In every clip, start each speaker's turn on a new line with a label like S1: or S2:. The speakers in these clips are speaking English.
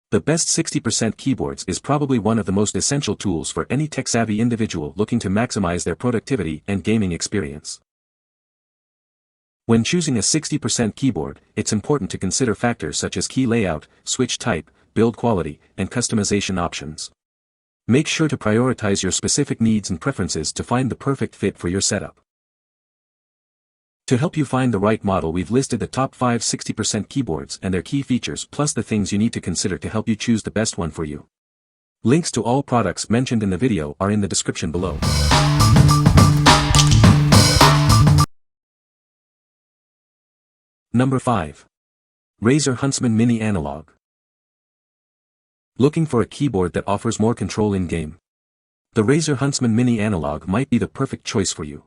S1: The best 60% keyboards is probably one of the most essential tools for any tech-savvy individual looking to maximize their productivity and gaming experience. When choosing a 60% keyboard, it's important to consider factors such as key layout, switch type, build quality, and customization options. Make sure to prioritize your specific needs and preferences to find the perfect fit for your setup. To help you find the right model, we've listed the top 5 60% keyboards and their key features plus the things you need to consider to help you choose the best one for you. Links to all products mentioned in the video are in the description below. Number 5. RAZER HUNTSMAN Mini Analog. Looking for a keyboard that offers more control in-game? The RAZER HUNTSMAN Mini Analog might be the perfect choice for you.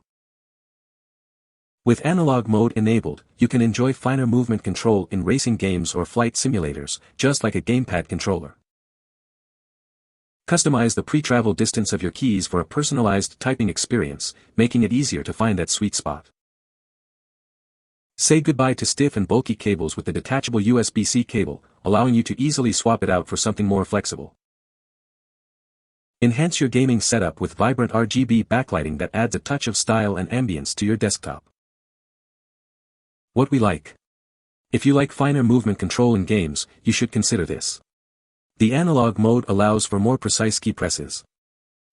S1: With analog mode enabled, you can enjoy finer movement control in racing games or flight simulators, just like a gamepad controller. Customize the pre-travel distance of your keys for a personalized typing experience, making it easier to find that sweet spot. Say goodbye to stiff and bulky cables with the detachable USB-C cable, allowing you to easily swap it out for something more flexible. Enhance your gaming setup with vibrant RGB backlighting that adds a touch of style and ambience to your desktop. What we like. If you like finer movement control in games, you should consider this. The analog mode allows for more precise key presses.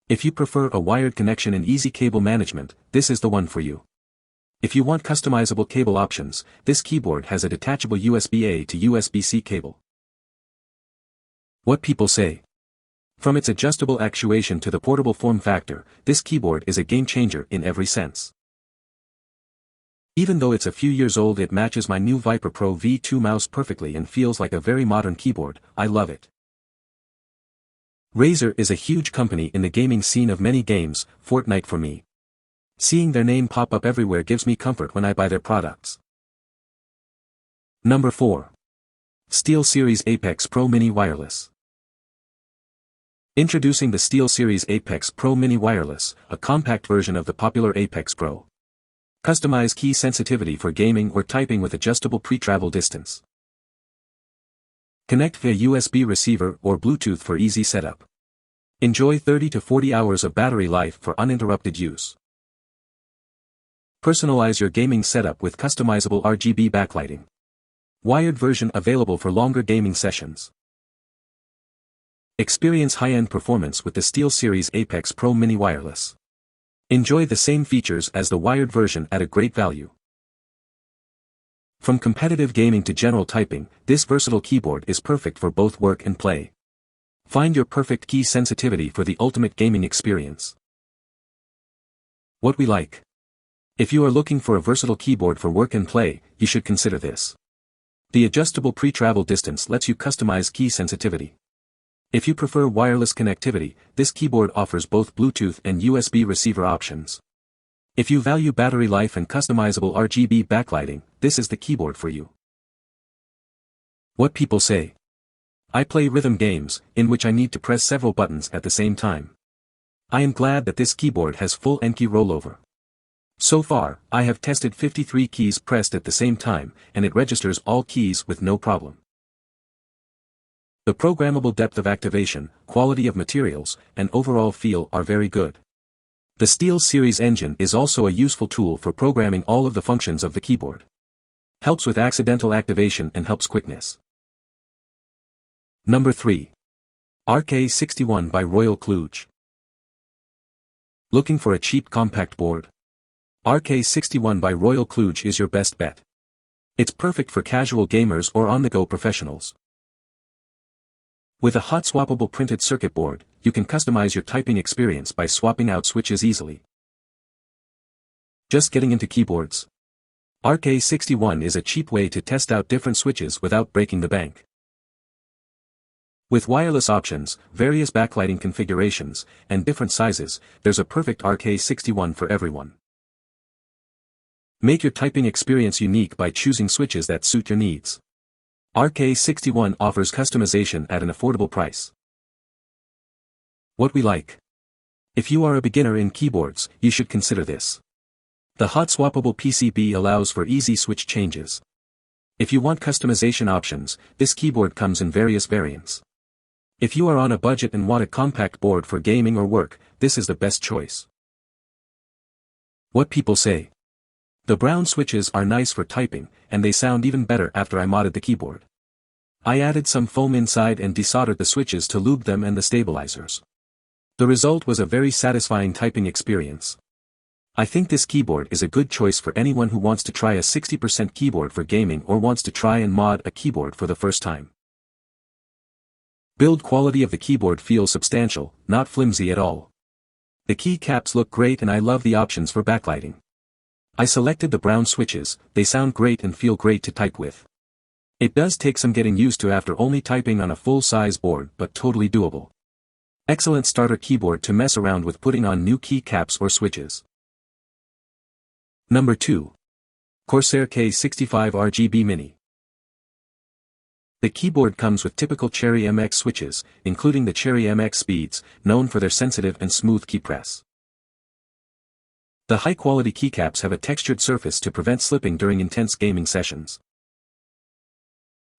S1: If you prefer a wired connection and easy cable management, this is the one for you. If you want customizable cable options, this keyboard has a detachable USB-A to USB-C cable. What people say. From its adjustable actuation to the portable form factor, this keyboard is a game changer in every sense. Even though it's a few years old, it matches my new Viper Pro V2 mouse perfectly and feels like a very modern keyboard. I love it. RAZER is a huge company in the gaming scene of many games, Fortnite for me. Seeing their name pop up everywhere gives me comfort when I buy their products. Number 4. SteelSeries Apex Pro Mini Wireless. Introducing the SteelSeries Apex Pro Mini Wireless, a compact version of the popular Apex Pro. Customize key sensitivity for gaming or typing with adjustable pre-travel distance. Connect via USB receiver or Bluetooth for easy setup. Enjoy 30 to 40 hours of battery life for uninterrupted use. Personalize your gaming setup with customizable RGB backlighting. Wired version available for longer gaming sessions. Experience high-end performance with the SteelSeries Apex Pro Mini Wireless. Enjoy the same features as the wired version at a great value. From competitive gaming to general typing, this versatile keyboard is perfect for both work and play. Find your perfect key sensitivity for the ultimate gaming experience. What we like. If you are looking for a versatile keyboard for work and play, you should consider this. The adjustable pre-travel distance lets you customize key sensitivity. If you prefer wireless connectivity, this keyboard offers both Bluetooth and USB receiver options. If you value battery life and customizable RGB backlighting, this is the keyboard for you. What people say. I play rhythm games, in which I need to press several buttons at the same time. I am glad that this keyboard has full N-key rollover. So far, I have tested 53 keys pressed at the same time, and it registers all keys with no problem. The programmable depth of activation, quality of materials, and overall feel are very good. The SteelSeries engine is also a useful tool for programming all of the functions of the keyboard. Helps with accidental activation and helps quickness. Number 3. RK61 by Royal KLUDGE. Looking for a cheap compact board? RK61 by Royal KLUDGE is your best bet. It's perfect for casual gamers or on-the-go professionals. With a hot swappable printed circuit board, you can customize your typing experience by swapping out switches easily. Just getting into keyboards? RK61 is a cheap way to test out different switches without breaking the bank. With wireless options, various backlighting configurations, and different sizes, there's a perfect RK61 for everyone. Make your typing experience unique by choosing switches that suit your needs. RK61 offers customization at an affordable price. What we like. If you are a beginner in keyboards, you should consider this. The hot swappable PCB allows for easy switch changes. If you want customization options, this keyboard comes in various variants. If you are on a budget and want a compact board for gaming or work, this is the best choice. What people say. The brown switches are nice for typing, and they sound even better after I modded the keyboard. I added some foam inside and desoldered the switches to lube them and the stabilizers. The result was a very satisfying typing experience. I think this keyboard is a good choice for anyone who wants to try a 60% keyboard for gaming or wants to try and mod a keyboard for the first time. Build quality of the keyboard feels substantial, not flimsy at all. The keycaps look great and I love the options for backlighting. I selected the brown switches, they sound great and feel great to type with. It does take some getting used to after only typing on a full-size board, but totally doable. Excellent starter keyboard to mess around with putting on new keycaps or switches. Number 2. Corsair K65 RGB Mini. The keyboard comes with typical Cherry MX switches, including the Cherry MX speeds, known for their sensitive and smooth key press. The high-quality keycaps have a textured surface to prevent slipping during intense gaming sessions.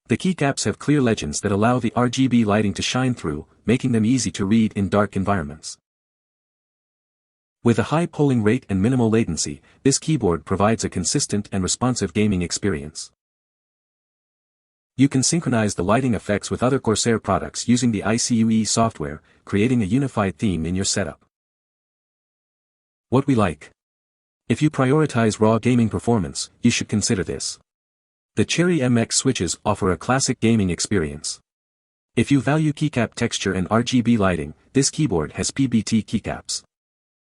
S1: The keycaps have clear legends that allow the RGB lighting to shine through, making them easy to read in dark environments. With a high polling rate and minimal latency, this keyboard provides a consistent and responsive gaming experience. You can synchronize the lighting effects with other Corsair products using the ICUE software, creating a unified theme in your setup. What we like. If you prioritize raw gaming performance, you should consider this. The Cherry MX switches offer a classic gaming experience. If you value keycap texture and RGB lighting, this keyboard has PBT keycaps.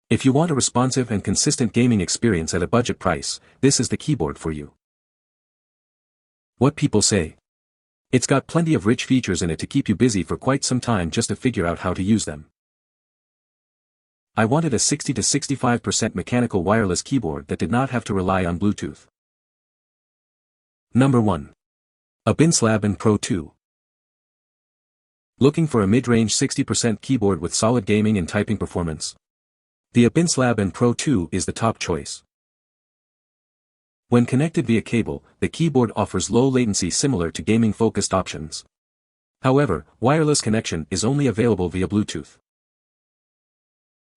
S1: If you want a responsive and consistent gaming experience at a budget price, this is the keyboard for you. What people say. It's got plenty of rich features in it to keep you busy for quite some time just to figure out how to use them. I wanted a 60 to 65% mechanical wireless keyboard that did not have to rely on Bluetooth. Number 1. OBINSLAB and Pro 2. Looking for a mid-range 60% keyboard with solid gaming and typing performance? The OBINSLAB and Pro 2 is the top choice. When connected via cable, the keyboard offers low latency similar to gaming-focused options. However, wireless connection is only available via Bluetooth.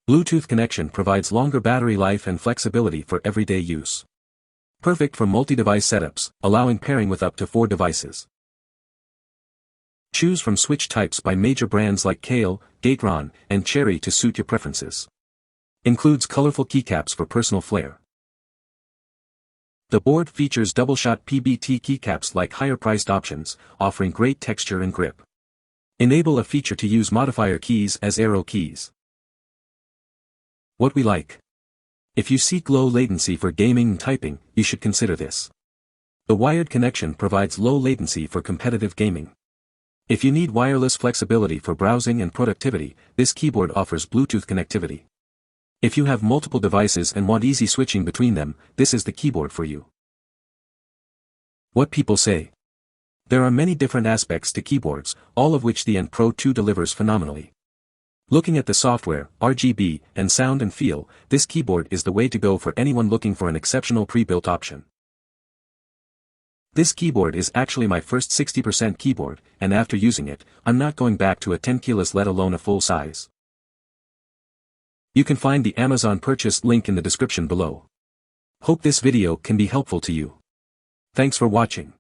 S1: Bluetooth connection provides longer battery life and flexibility for everyday use. Perfect for multi-device setups, allowing pairing with up to 4 devices. Choose from switch types by major brands like KLUDGE, Gateron, and Cherry to suit your preferences. Includes colorful keycaps for personal flair. The board features double-shot PBT keycaps like higher-priced options, offering great texture and grip. Enable a feature to use modifier keys as arrow keys. What we like. If you seek low latency for gaming and typing, you should consider this. The wired connection provides low latency for competitive gaming. If you need wireless flexibility for browsing and productivity, this keyboard offers Bluetooth connectivity. If you have multiple devices and want easy switching between them, this is the keyboard for you. What people say. There are many different aspects to keyboards, all of which the Pro 2 delivers phenomenally. Looking at the software, RGB, and sound and feel, this keyboard is the way to go for anyone looking for an exceptional pre-built option. This keyboard is actually my first 60% keyboard, and after using it, I'm not going back to a 10 keyless let alone a full size. You can find the Amazon purchase link in the description below. Hope this video can be helpful to you. Thanks for watching.